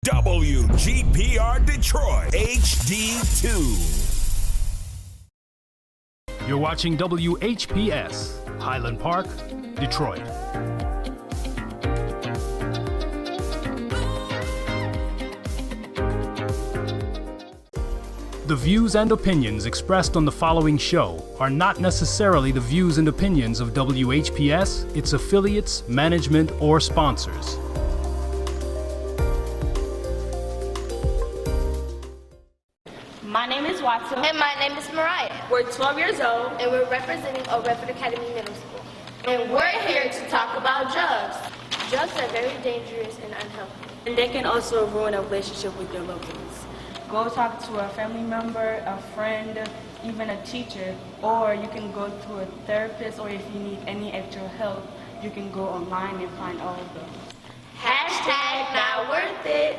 WGPR Detroit HD2. You're watching WHPS, Highland Park, Detroit. The views and opinions expressed on the following show are not necessarily the views and opinions of WHPS, its affiliates, management, or sponsors. My name is Watson. And my name is Mariah. We're 12 years old. And we're representing Old Redford Academy Middle School. And we're here to talk about drugs. Drugs are very dangerous and unhealthy. And they can also ruin a relationship with your loved ones. Go talk to a family member, a friend, even a teacher, or you can go to a therapist, or if you need any extra help, you can go online and find all of those. Hashtag not worth it.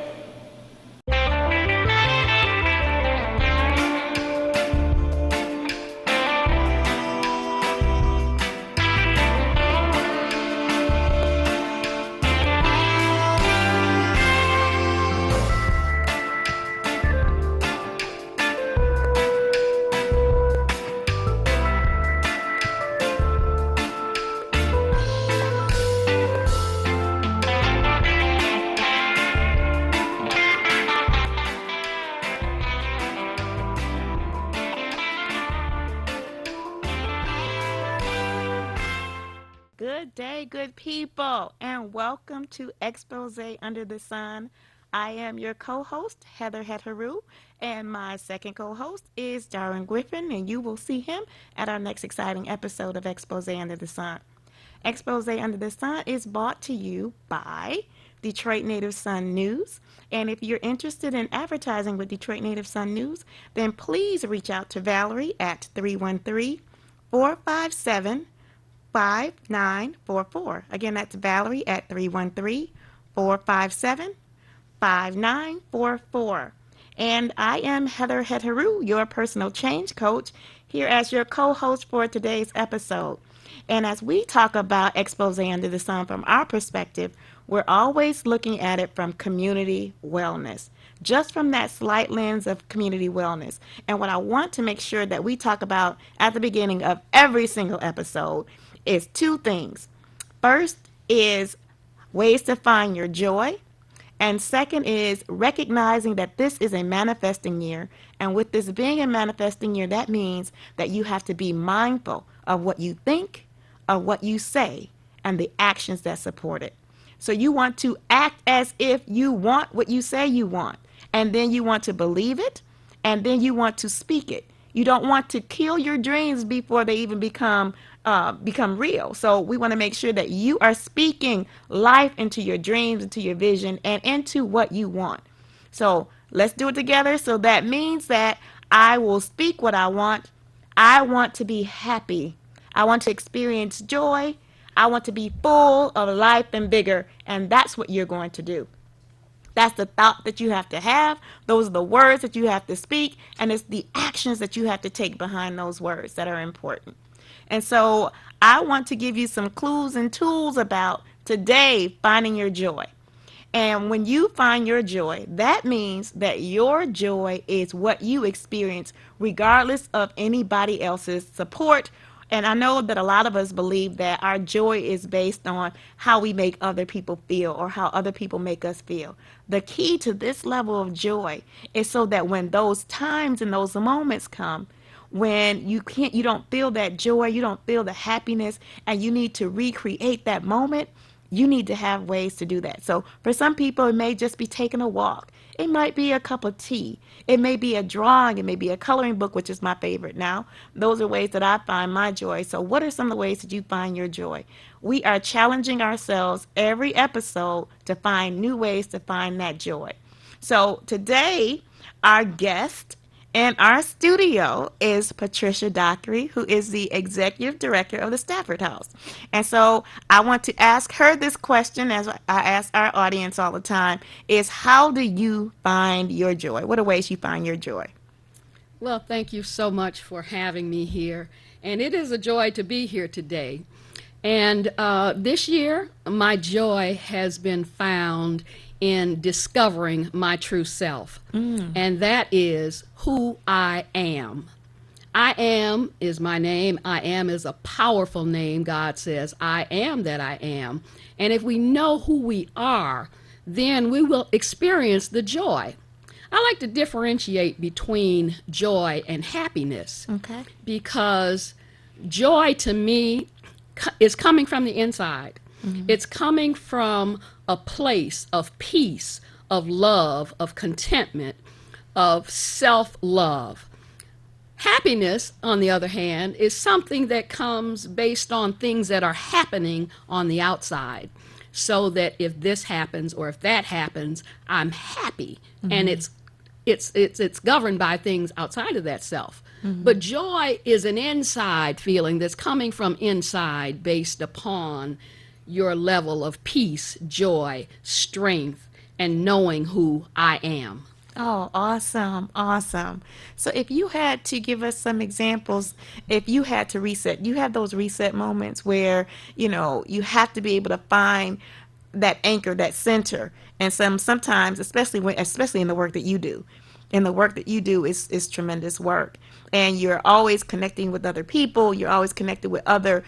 Good day, good people, and welcome to Expose Under the Sun. I am your co-host, Heather Heteru, and my second co-host is Darren Griffin, and you will see him at our next exciting episode of Expose Under the Sun. Expose Under the Sun is brought to you by Detroit Native Sun News, and if you're interested in advertising with Detroit Native Sun News, then please reach out to Valerie at 313-457-5944. Again, that's Valerie at 313-457-5944. And I am Heather Heteru, your personal change coach, here as your co-host for today's episode. And as we talk about Expose Under the Sun from our perspective, we're always looking at it from community wellness, just from that slight lens of community wellness. And what I want to make sure that we talk about at the beginning of every single episode is two things. First is ways to find your joy. And second is recognizing that this is a manifesting year. And with this being a manifesting year, that means that you have to be mindful of what you think, of what you say, and the actions that support it. So you want to act as if you want what you say you want. And then you want to believe it. And then you want to speak it. You don't want to kill your dreams before they even become real. So we want to make sure that you are speaking life into your dreams, into your vision, and into what you want. So let's do it together. So that means that I will speak what I want. I want to be happy. I want to experience joy. I want to be full of life and vigor. And that's what you're going to do. That's the thought that you have to have. Those are the words that you have to speak. And it's the actions that you have to take behind those words that are important. And so I want to give you some clues and tools about today finding your joy. And when you find your joy, that means that your joy is what you experience regardless of anybody else's support. And I know that a lot of us believe that our joy is based on how we make other people feel or how other people make us feel. The key to this level of joy is so that when those times and those moments come, when you don't feel that joy, you don't feel the happiness, and you need to recreate that moment, you need to have ways to do that. So for some people, it may just be taking a walk. It might be a cup of tea. It may be a drawing. It may be a coloring book, which is my favorite now. Those are ways that I find my joy. So what are some of the ways that you find your joy? We are challenging ourselves every episode to find new ways to find that joy. So today, our guest in our studio is Patricia Dockery, who is the executive director of the Stafford House. And so I want to ask her this question, as I ask our audience all the time, is how do you find your joy? What are ways you find your joy? Well, thank you so much for having me here. And it is a joy to be here today. And this year, my joy has been found in discovering my true self. And that is who I am. I am is my name. I am is a powerful name. God says, I am that I am. And if we know who we are, then we will experience the joy. I like to differentiate between joy and happiness. Okay. Because joy to me is coming from the inside. It's coming from a place of peace, of love, of contentment, of self-love. Happiness, on the other hand, is something that comes based on things that are happening on the outside. So that if this happens or if that happens, I'm happy. And it's governed by things outside of that self. But joy is an inside feeling that's coming from inside based upon your level of peace, joy, strength, and knowing who I am. Oh, awesome. Awesome. So if you had to give us some examples, if you had to reset, you have those reset moments where, you have to be able to find that anchor, that center. And sometimes, especially in the work that you do. And the work that you do is tremendous work. And you're always connecting with other people, you're always connected with other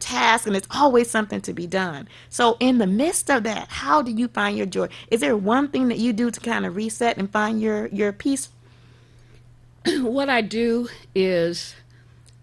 tasks, and it's always something to be done. So in the midst of that, how do you find your joy? Is there one thing that you do to kind of reset and find your peace? What I do is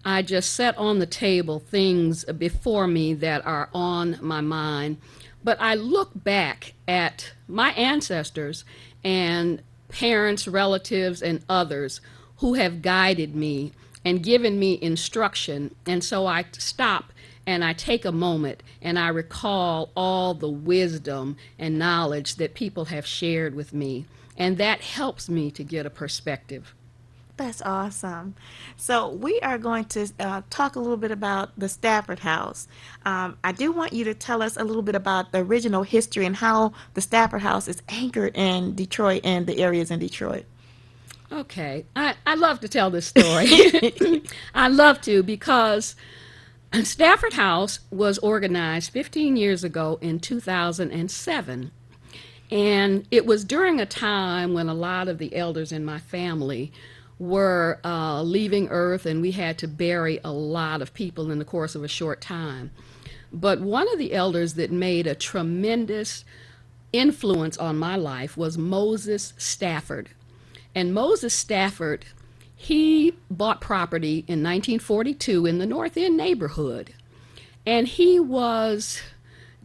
I just set on the table things before me that are on my mind. But I look back at my ancestors and parents, relatives, and others who have guided me and given me instruction. And so I stop and I take a moment and I recall all the wisdom and knowledge that people have shared with me. And that helps me to get a perspective. That's awesome. So we are going to talk a little bit about the Stafford House. I do want you to tell us a little bit about the original history and how the Stafford House is anchored in Detroit and the areas in Detroit. Okay, I love to tell this story. I love to because Stafford House was organized 15 years ago in 2007. And it was during a time when a lot of the elders in my family were leaving Earth, and we had to bury a lot of people in the course of a short time. But one of the elders that made a tremendous influence on my life was Moses Stafford. And Moses Stafford, he bought property in 1942 in the North End neighborhood. And he was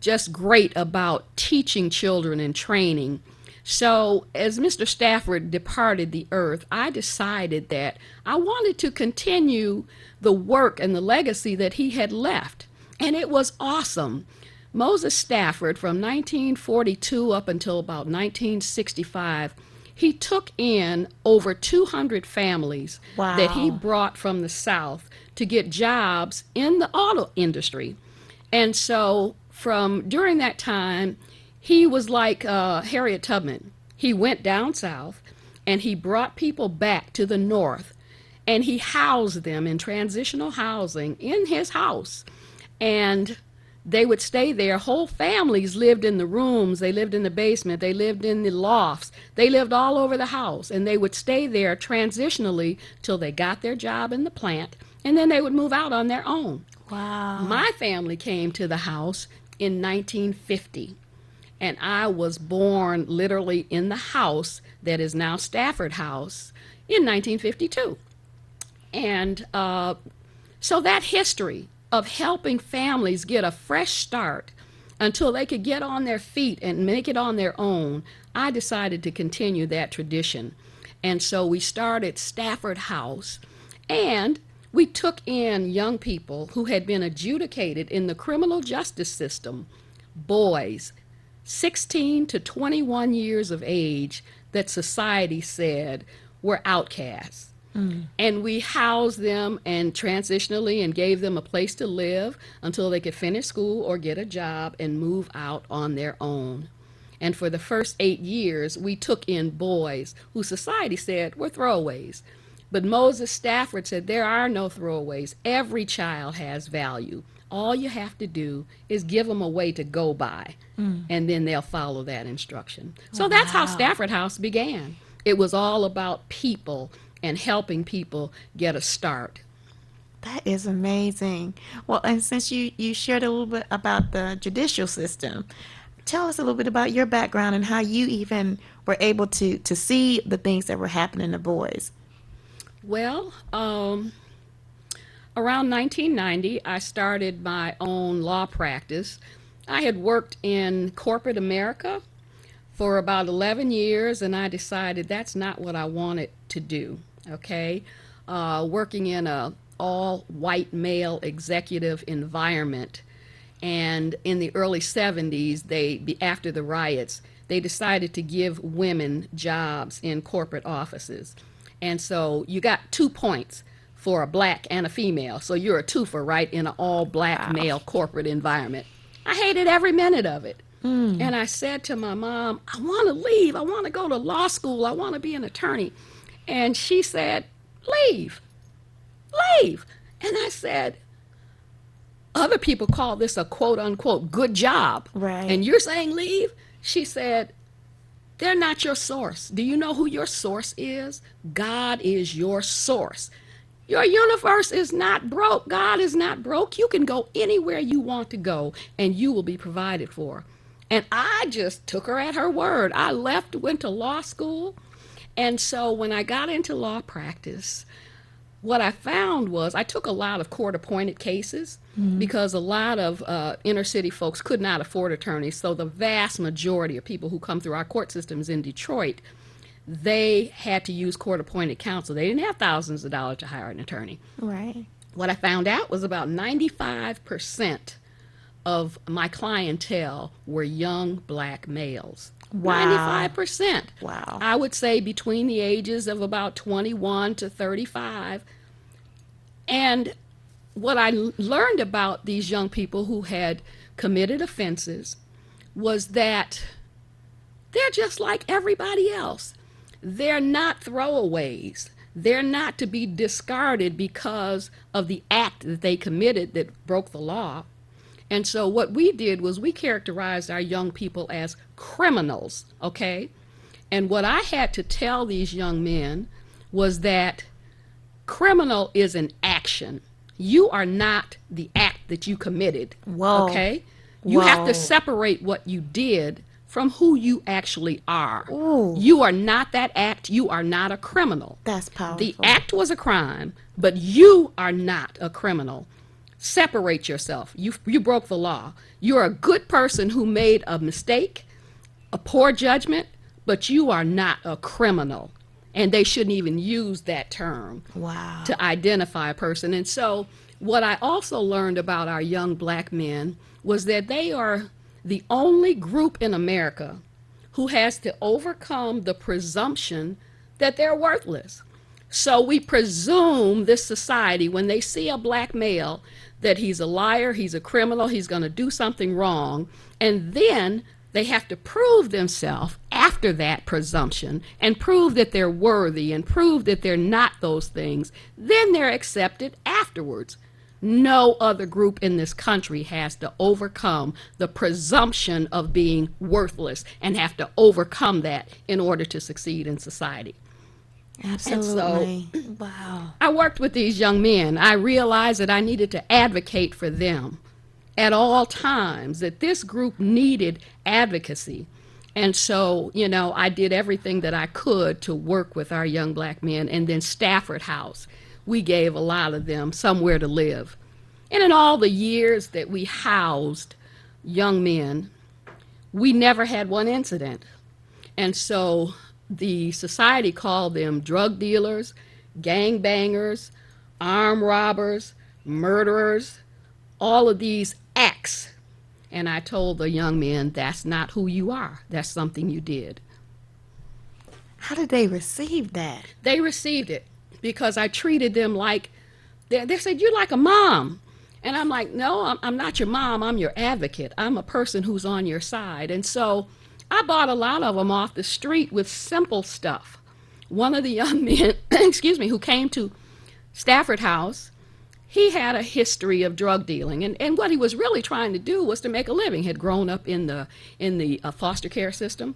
just great about teaching children and training. So as Mr. Stafford departed the earth, I decided that I wanted to continue the work and the legacy that he had left. And it was awesome. Moses Stafford, from 1942 up until about 1965, he took in over 200 families that he brought from the South to get jobs in the auto industry. And so during that time, he was like Harriet Tubman. He went down south and he brought people back to the north and he housed them in transitional housing in his house. And they would stay there. Whole families lived in the rooms. They lived in the basement. They lived in the lofts. They lived all over the house. And they would stay there transitionally till they got their job in the plant. And then they would move out on their own. Wow. My family came to the house in 1950. And I was born literally in the house that is now Stafford House in 1952. And so that history of helping families get a fresh start until they could get on their feet and make it on their own, I decided to continue that tradition. And so we started Stafford House, and we took in young people who had been adjudicated in the criminal justice system, boys 16 to 21 years of age that society said were outcasts. And we housed them and transitionally and gave them a place to live until they could finish school or get a job and move out on their own. And for the first 8 years, we took in boys who society said were throwaways. But Moses Stafford said there are no throwaways. Every child has value. All you have to do is give them a way to go by, and then they'll follow that instruction. So that's how Stafford House began. It was all about people and helping people get a start. That is amazing. Well, and since you shared a little bit about the judicial system, tell us a little bit about your background and how you even were able to see the things that were happening to boys. Well, around 1990, I started my own law practice. I had worked in corporate America for about 11 years, and I decided that's not what I wanted to do, okay? Working in a all-white male executive environment, and in the early 70s, after the riots, they decided to give women jobs in corporate offices. And so you got 2 points for a black and a female. So you're a twofer, right, in an all-black male corporate environment. I hated every minute of it. And I said to my mom, I want to leave. I want to go to law school. I want to be an attorney. And she said, leave. Leave. And I said, other people call this a quote-unquote good job. Right. And you're saying leave? She said, they're not your source. Do you know who your source is? God is your source. Your universe is not broke. God is not broke. You can go anywhere you want to go, and you will be provided for. And I just took her at her word. I left, went to law school. And so when I got into law practice, what I found was I took a lot of court-appointed cases because a lot of inner-city folks could not afford attorneys. So the vast majority of people who come through our court systems in Detroit, they had to use court-appointed counsel. They didn't have thousands of dollars to hire an attorney. Right. What I found out was about 95% of my clientele were young black males. Wow. 95%. Wow. I would say between the ages of about 21 to 35. And what I learned about these young people who had committed offenses was that they're just like everybody else. They're not throwaways. They're not to be discarded because of the act that they committed that broke the law. And so what we did was we characterized our young people as criminals, okay? And what I had to tell these young men was that criminal is an action. You are not the act that you committed, Whoa. okay? You have Whoa. to separate what you did from who you actually are. Ooh. You are not that act. You are not a criminal. That's powerful. The act was a crime, but you are not a criminal. Separate yourself. You broke the law. You're a good person who made a mistake, a poor judgment, but you are not a criminal. And they shouldn't even use that term Wow. to identify a person. And so what I also learned about our young black men was that they are the only group in America who has to overcome the presumption that they're worthless. So we presume, this society, when they see a black male, that he's a liar, he's a criminal, he's going to do something wrong, and then they have to prove themselves after that presumption and prove that they're worthy and prove that they're not those things. Then they're accepted afterwards. No other group in this country has to overcome the presumption of being worthless and have to overcome that in order to succeed in society. Absolutely. Wow. I worked with these young men. I realized that I needed to advocate for them at all times, that this group needed advocacy. And so, I did everything that I could to work with our young black men. And then Stafford House, we gave a lot of them somewhere to live. And in all the years that we housed young men, we never had one incident. And so the society called them drug dealers, gangbangers, armed robbers, murderers, all of these acts. And I told the young men, that's not who you are. That's something you did. How did they receive that? They received it because I treated them like, they said, you're like a mom. And I'm like, no, I'm not your mom. I'm your advocate. I'm a person who's on your side. And so I bought a lot of them off the street with simple stuff. One of the young men, excuse me, who came to Stafford House, he had a history of drug dealing, and what he was really trying to do was to make a living. He had grown up in the foster care system,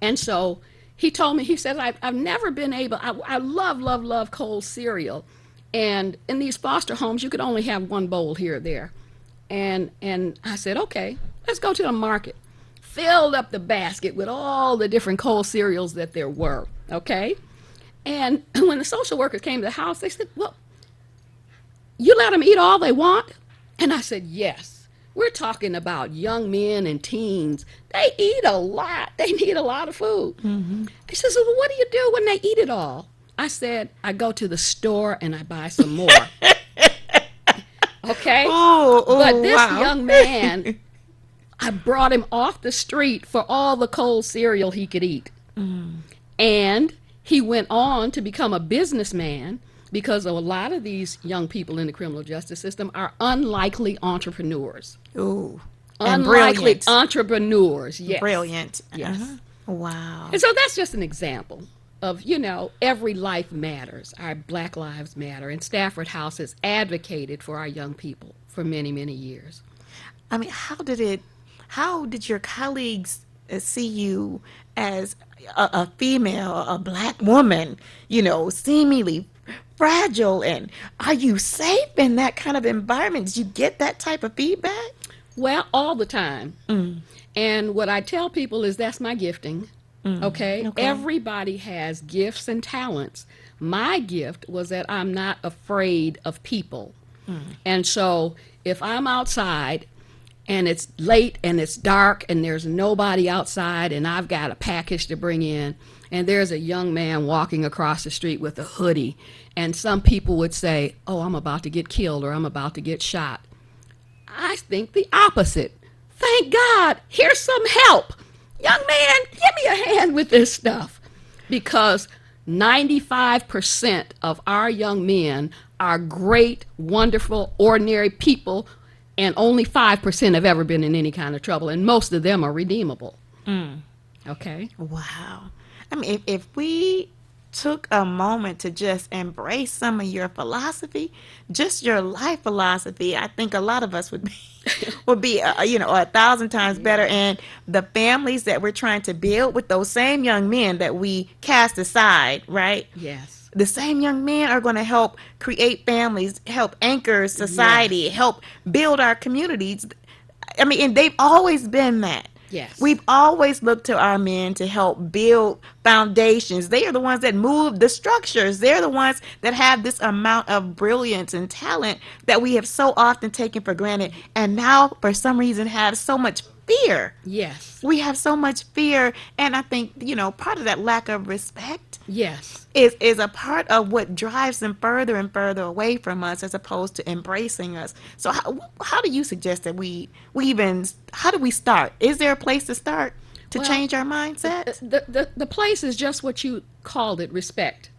and so he told me, he said, I've never been able, I love cold cereal, and in these foster homes you could only have one bowl here or there, and I said, okay, let's go to the market. Filled up the basket with all the different cold cereals that there were, okay? And when the social workers came to the house, they said, well, you let them eat all they want? And I said, yes. We're talking about young men and teens. They eat a lot. They need a lot of food. Mm-hmm. He says, well, what do you do when they eat it all? I said, I go to the store and I buy some more. Okay? But this young man, I brought him off the street for all the cold cereal he could eat. Mm. And he went on to become a businessman, because a lot of these young people in the criminal justice system are unlikely entrepreneurs. Ooh. Unlikely entrepreneurs, yes. Brilliant. Yes. Uh-huh. Wow. And so that's just an example of, every life matters. Our Black Lives Matter. And Stafford House has advocated for our young people for many, many years. I mean, how did your colleagues see you as a female, a Black woman, seemingly fragile, and are you safe in that kind of environment? Did you get that type of feedback? Well, all the time. Mm. And what I tell people is that's my gifting. Okay? Everybody has gifts and talents. My gift was that I'm not afraid of people. And so if I'm outside and it's late and it's dark and there's nobody outside and I've got a package to bring in, and there's a young man walking across the street with a hoodie, and some people would say, oh, I'm about to get killed or I'm about to get shot. I think the opposite. Thank God, here's some help. Young man, give me a hand with this stuff. Because 95% of our young men are great, wonderful, ordinary people, and only 5% have ever been in any kind of trouble, and most of them are redeemable. Okay? Wow. I mean, if we took a moment to just embrace some of your philosophy, just your life philosophy, I think a lot of us would be 1,000 times better. And the families that we're trying to build with those same young men that we cast aside, right? Yes. The same young men are going to help create families, help anchor society, help build our communities. I mean, and they've always been that. Yes. We've always looked to our men to help build foundations. They are the ones that move the structures. They're the ones that have this amount of brilliance and talent that we have so often taken for granted, and now for some reason have so much fear. Yes. We have so much fear, and I think, part of that lack of respect yes, is a part of what drives them further and further away from us, as opposed to embracing us. So how do you suggest that how do we start? Is there a place to start to change our mindset? The place is just what you called it, respect.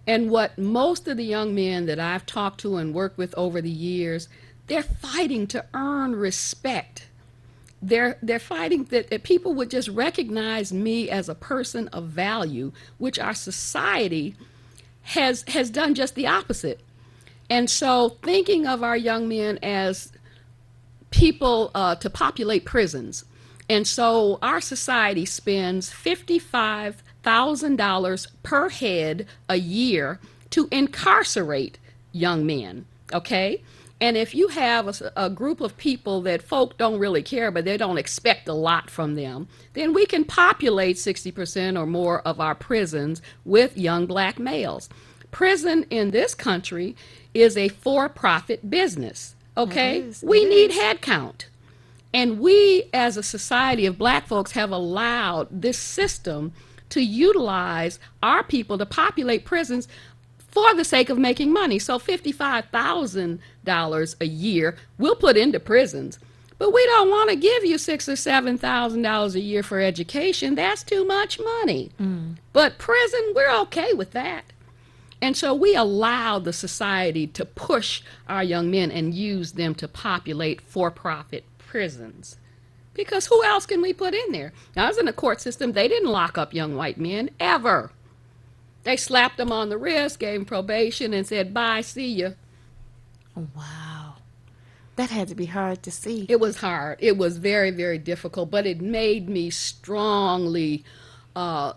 And what most of the young men that I've talked to and worked with over the years, they're fighting to earn respect. They're fighting that people would just recognize me as a person of value, which our society has done just the opposite. And so thinking of our young men as people to populate prisons. And so our society spends $55,000 per head a year to incarcerate young men, okay? And if you have a group of people that folk don't really care, but they don't expect a lot from them, then we can populate 60% or more of our prisons with young Black males. Prison in this country is a for-profit business, okay? We need head count. And we, as a society of Black folks, have allowed this system to utilize our people to populate prisons for the sake of making money. So $55,000 a year we'll put into prisons, but we don't want to give you $6,000 or $7,000 a year for education. That's too much money. But prison, we're okay with that. And so we allow the society to push our young men and use them to populate for-profit prisons. Because who else can we put in there? Now, I was in the court system. They didn't lock up young white men, ever. They slapped them on the wrist, gave them probation, and said, bye, see ya. Wow. That had to be hard to see. It was hard. It was very, very difficult, but it made me strongly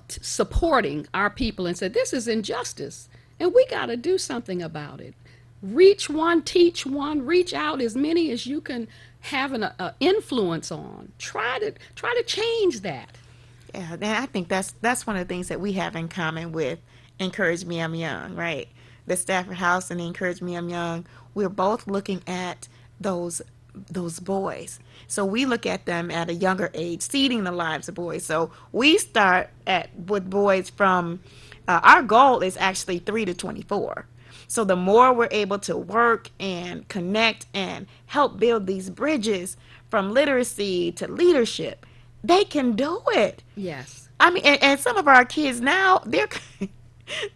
supporting our people and said, this is injustice, and we got to do something about it. Reach one, teach one, reach out as many as you can have an influence on. Try to change that. Yeah, and I think that's one of the things that we have in common with Encourage Me I'm Young, right? The Stafford House and the Encourage Me I'm Young, we're both looking at those boys. So we look at them at a younger age, seeding the lives of boys. So we start with boys from our goal is actually 3 to 24. So the more we're able to work and connect and help build these bridges from literacy to leadership, they can do it. Yes. I mean, and some of our kids now, they're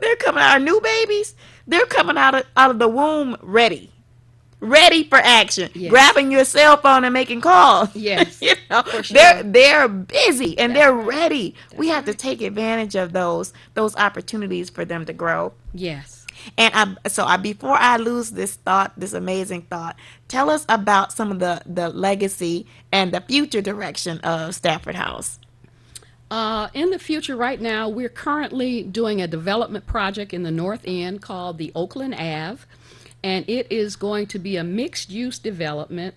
they're coming out, our new babies, they're coming out of the womb ready for action, Yes. grabbing your cell phone and making calls. Yes. You know, For sure. they're busy and That's they're right. ready. We have to right. take advantage of those opportunities for them to grow. Yes. And before I lose this amazing thought, tell us about some of the legacy and the future direction of Stafford House. In the future, right now, we're currently doing a development project in the North End called the Oakland Ave, and it is going to be a mixed-use development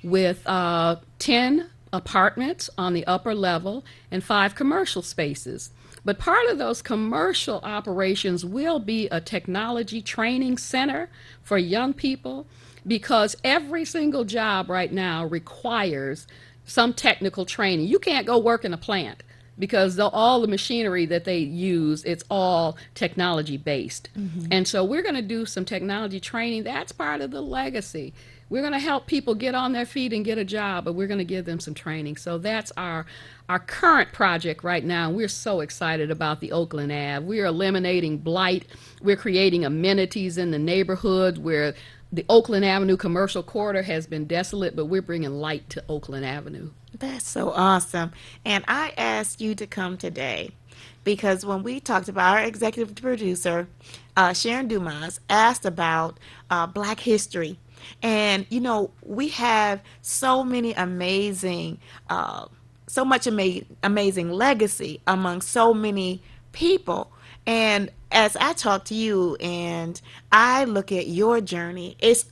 with 10 apartments on the upper level and 5 commercial spaces. But part of those commercial operations will be a technology training center for young people, because every single job right now requires some technical training. You can't go work in a plant because all the machinery that they use, it's all technology based. And so we're going to do some technology training. That's part of the legacy. We're going to help people get on their feet and get a job, but we're going to give them some training. So that's our current project right now. We're so excited about the Oakland Ave. We're eliminating blight. We're creating amenities in the neighborhood where the Oakland Avenue commercial corridor has been desolate, but we're bringing light to Oakland Avenue. That's so awesome. And I asked you to come today because when we talked about our executive producer, Sharon Dumas, asked about Black history. And, you know, we have so many amazing, amazing legacy among so many people. And as I talk to you and I look at your journey, it's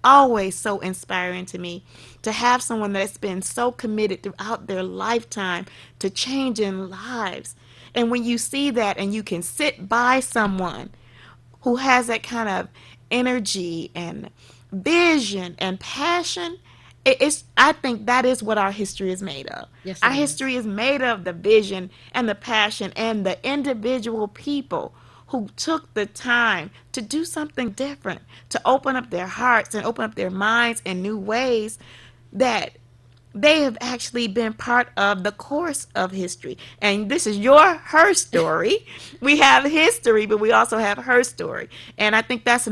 always so inspiring to me to have someone that's been so committed throughout their lifetime to changing lives. And when you see that and you can sit by someone who has that kind of energy and vision and passion, I think that is what our history is made of. Yes, Our it is. history is made of the vision and the passion and the individual people who took the time to do something different, to open up their hearts and open up their minds in new ways, that they have actually been part of the course of history. And this is her story. We have history, but we also have her story. And I think that's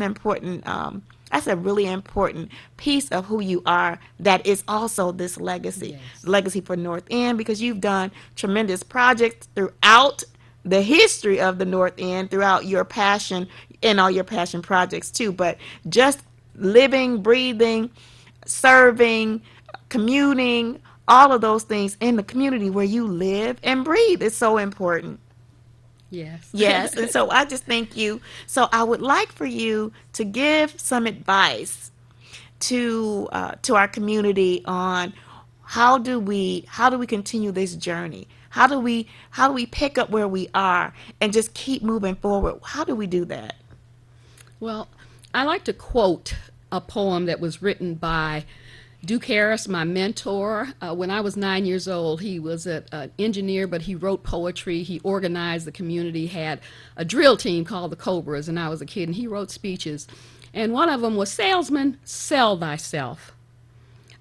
that's a really important piece of who you are, that is also this legacy. Yes. Legacy for North End, because you've done tremendous projects throughout the history of the North End, throughout your passion and all your passion projects too. But just living, breathing, serving, communing, all of those things in the community where you live and breathe is so important. Yes. Yes, and so I just thank you. So I would like for you to give some advice to our community on how do we continue this journey? How do we pick up where we are and just keep moving forward? How do we do that? Well, I like to quote a poem that was written by Duke Harris, my mentor. When I was 9 years old, he was an engineer, but he wrote poetry. He organized the community, had a drill team called the Cobras, and I was a kid, and he wrote speeches. And one of them was, "Salesman, sell thyself.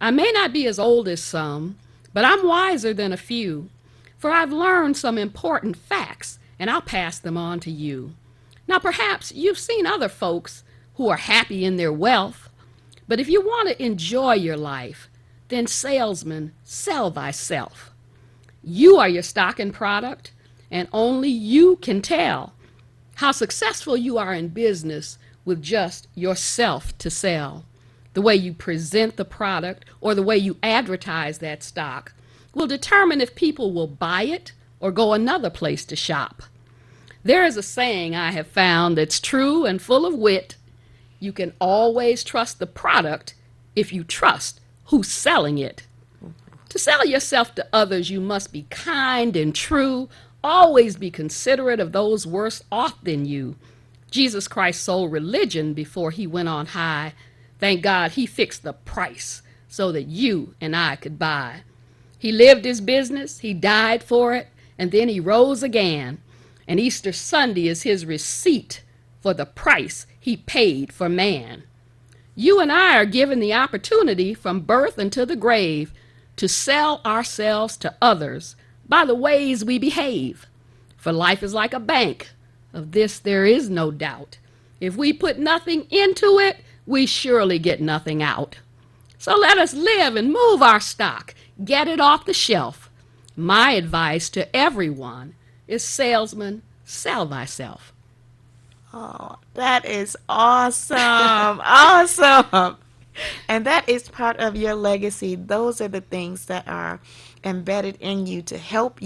I may not be as old as some, but I'm wiser than a few, for I've learned some important facts, and I'll pass them on to you. Now, perhaps you've seen other folks who are happy in their wealth, but if you want to enjoy your life, then salesman, sell thyself. You are your stock and product, and only you can tell how successful you are in business with just yourself to sell. The way you present the product or the way you advertise that stock will determine if people will buy it or go another place to shop. There is a saying I have found that's true and full of wit. You can always trust the product if you trust who's selling it. To sell yourself to others, you must be kind and true. Always be considerate of those worse off than you. Jesus Christ sold religion before he went on high. Thank God he fixed the price so that you and I could buy. He lived his business, he died for it, and then he rose again. And Easter Sunday is his receipt for the price he paid for man. You and I are given the opportunity from birth until the grave to sell ourselves to others by the ways we behave. For life is like a bank. Of this there is no doubt. If we put nothing into it, we surely get nothing out. So let us live and move our stock. Get it off the shelf. My advice to everyone is, salesman, sell thyself. Oh, that is awesome. Awesome. And that is part of your legacy. Those are the things that are embedded in you to help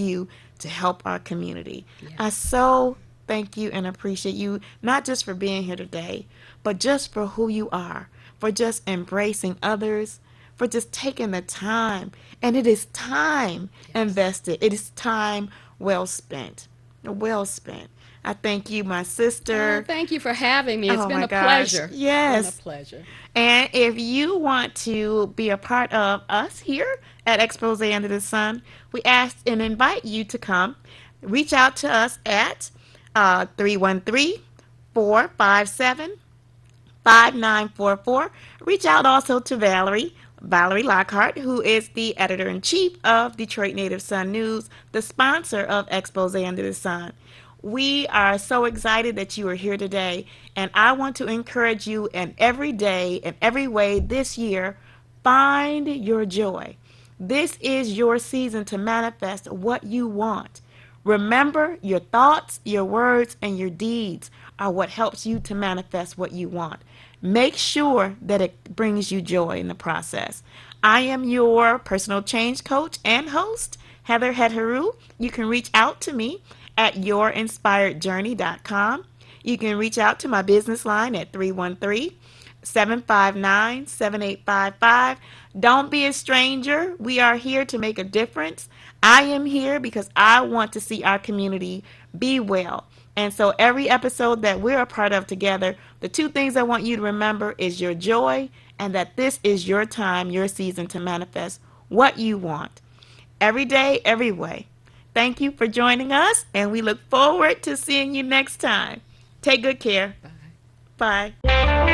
our community. Yes. I so thank you and appreciate you, not just for being here today, but just for who you are, for just embracing others, for just taking the time. And it is time invested. It is time well spent. Well spent. I thank you, my sister. Oh, thank you for having me. It's Oh been my a gosh. pleasure. Yes. It's been a pleasure. And if you want to be a part of us here at Expose Under the Sun, we ask and invite you to come. Reach out to us at 313-457-5944. Reach out also to Valerie Lockhart, who is the editor-in-chief of Detroit Native Sun News, the sponsor of Expose Under the Sun. We are so excited that you are here today, and I want to encourage you in every day, in every way this year, find your joy. This is your season to manifest what you want. Remember, your thoughts, your words, and your deeds are what helps you to manifest what you want. Make sure that it brings you joy in the process. I am your personal change coach and host, Heather Hedharu. You can reach out to me at yourinspiredjourney.com. You can reach out to my business line at 313-759-7855. Don't be a stranger. We are here to make a difference. I am here because I want to see our community be well. And so every episode that we're a part of together, the two things I want you to remember is your joy and that this is your time, your season to manifest what you want. Every day, every way. Thank you for joining us, and we look forward to seeing you next time. Take good care. Bye. Bye.